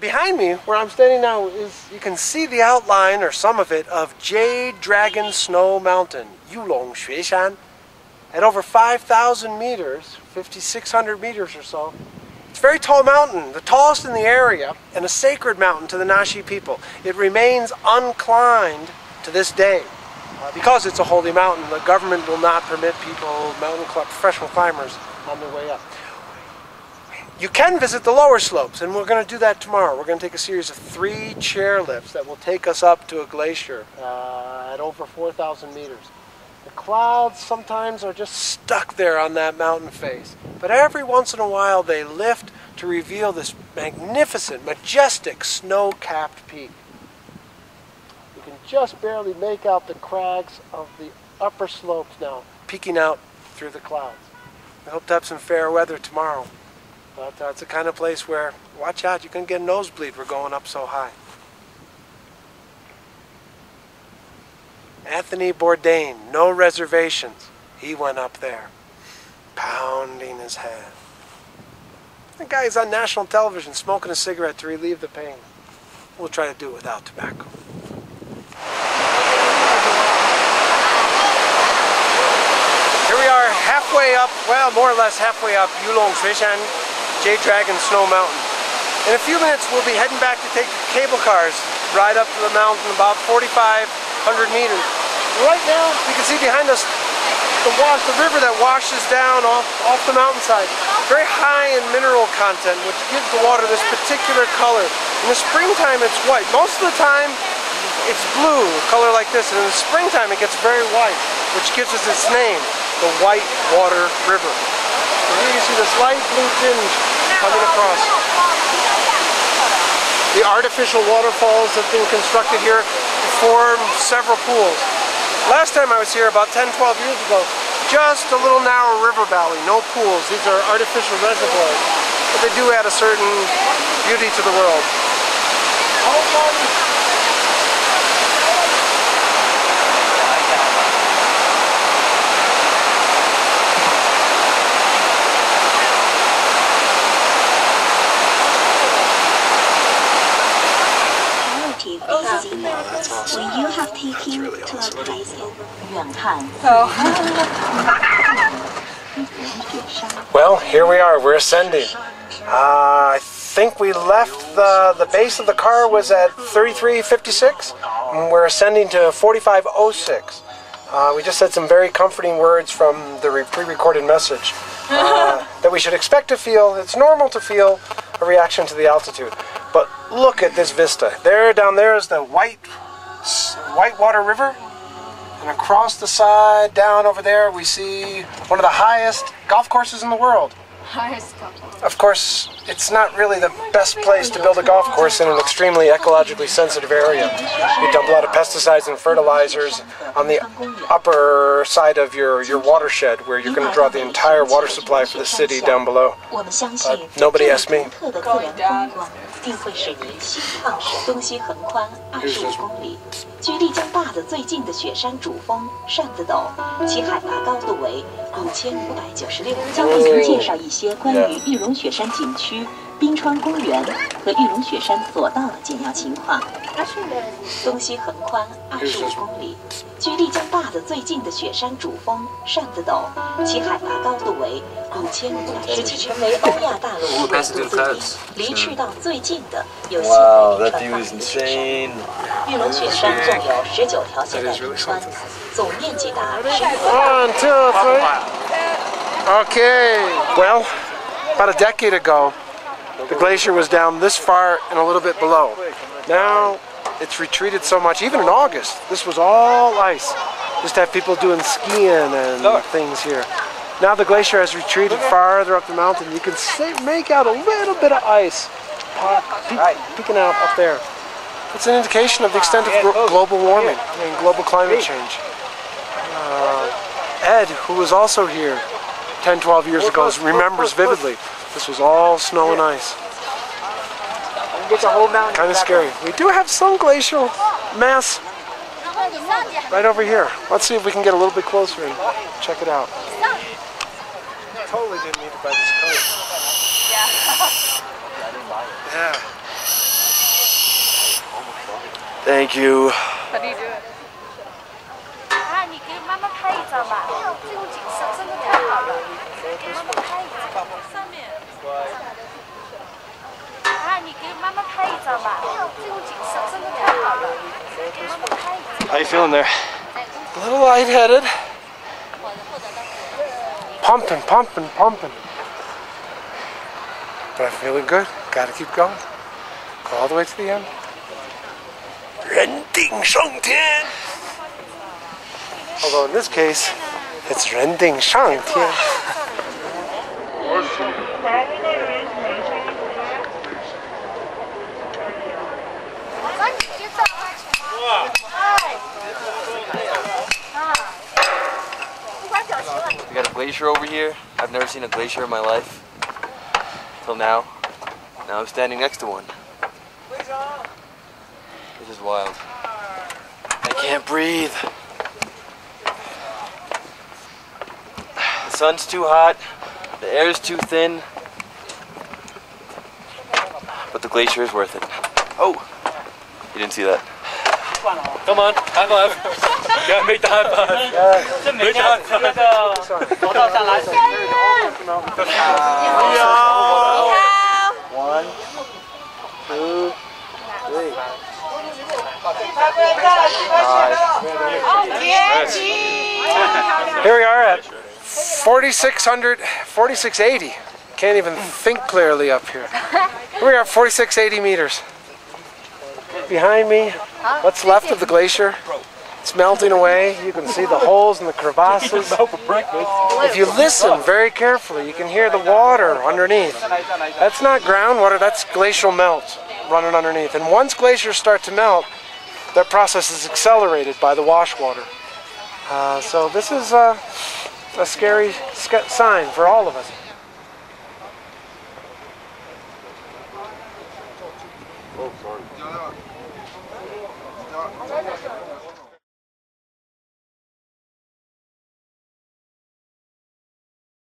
Behind me, where I'm standing now, is you can see the outline, or some of it, of Jade Dragon Snow Mountain, Yulong Xueshan. At over 5,000 meters, 5,600 meters or so. It's a very tall mountain, the tallest in the area, and a sacred mountain to the Naxi people. It remains unclimbed to this day. Because it's a holy mountain, the government will not permit people, professional climbers, on their way up. You can visit the lower slopes, and we're going to do that tomorrow. We're going to take a series of 3 chairlifts that will take us up to a glacier at over 4,000 meters. The clouds sometimes are just stuck there on that mountain face, but every once in a while they lift to reveal this magnificent, majestic, snow-capped peak. You can just barely make out the crags of the upper slopes now, peeking out through the clouds. I hope to have some fair weather tomorrow. But it's the kind of place where, watch out, you can get a nosebleed. We're going up so high. Anthony Bourdain, no reservations. He went up there, pounding his head. The guy's on national television smoking a cigarette to relieve the pain. We'll try to do it without tobacco. Here we are halfway up, well, more or less halfway up Yulong Xueshan, Jade Dragon Snow Mountain. In a few minutes we'll be heading back to take cable cars, ride up to the mountain about 4,500 meters. Right now you can see behind us the river that washes down off the mountainside. Very high in mineral content, which gives the water this particular color. In the springtime it's white. Most of the time it's blue, a color like this, and in the springtime it gets very white, which gives us its name, the White Water River. And here you see this light blue tinge coming across. The artificial waterfalls have been constructed here to form several pools. Last time I was here, about 10-12 years ago, just a little narrow river valley, no pools. These are artificial reservoirs, but they do add a certain beauty to the world. When you have taken really awesome. Well, here we are. We're ascending. I think we left the base of the car was at 3356, and we're ascending to 4506. We just said some very comforting words from the pre-recorded message that we should expect to feel. It's normal to feel a reaction to the altitude. But look at this vista. There, down there is the White Water River, and across the side, down over there, we see one of the highest golf courses in the world. Of course, it's not really the best place to build a golf course in an extremely ecologically sensitive area. You dump a lot of pesticides and fertilizers on the upper side of your watershed, where you're going to draw the entire water supply for the city down below. But nobody asked me. 定会使你心旷神东西横宽25公里，距丽江坝子最近的雪山主峰扇子陡，其海拔高度为5596。将为您介绍一些关于玉龙雪山景区、冰川公园和玉龙雪山索道的简要情况。东西横宽25公里，距丽江坝子最近的雪山主峰扇子陡，其海拔高度为5500，使其成为欧亚大陆陆路最低、离赤道最近的有西北冰川大雪山。玉龙雪山共有19条现代冰川，总面积达10。1, 2, 3. Okay. Well, about a decade ago, the glacier was down this far and a little bit below. Now it's retreated so much. Even in August, this was all ice. Just have people doing skiing and things here. Now the glacier has retreated farther up the mountain. You can make out a little bit of ice peeking out up there. It's an indication of the extent of global warming and global climate change. Ed, who was also here 10-12 years ago, remembers vividly. This was all snow and ice. Kind of scary. We do have some glacial mass right over here. Let's see if we can get a little bit closer and check it out. Totally didn't need to buy this coat. Yeah. Thank you. How do you do it? 啊，你给妈妈拍一张吧，这种景色真的太好了，给妈妈拍一张。上面。啊，你给妈妈拍一张吧，这种景色真的太好了，给妈妈拍一张。 How you feeling there? A little lightheaded. Pumping, pumping, pumping. But I'm feeling good. Gotta keep going. Go all the way to the end. 人定胜天. Although in this case, it's 人定上天. We got a glacier over here. I've never seen a glacier in my life. Till now. Now I'm standing next to one. This is wild. I can't breathe. The sun's too hot. The air is too thin. But the glacier is worth it. Oh! You didn't see that. Come on, high five. Yeah, make the high five. Make the high five. One, two, three. Here we are at 4680. Can't even think clearly up here. Here we are at 4680 meters. Behind me, what's left of the glacier, it's melting away. You can see the holes and the crevasses. If you listen very carefully, you can hear the water underneath. That's not groundwater, that's glacial melt running underneath. And once glaciers start to melt, that process is accelerated by the wash water. So this is a scary sign for all of us. Oh, sorry.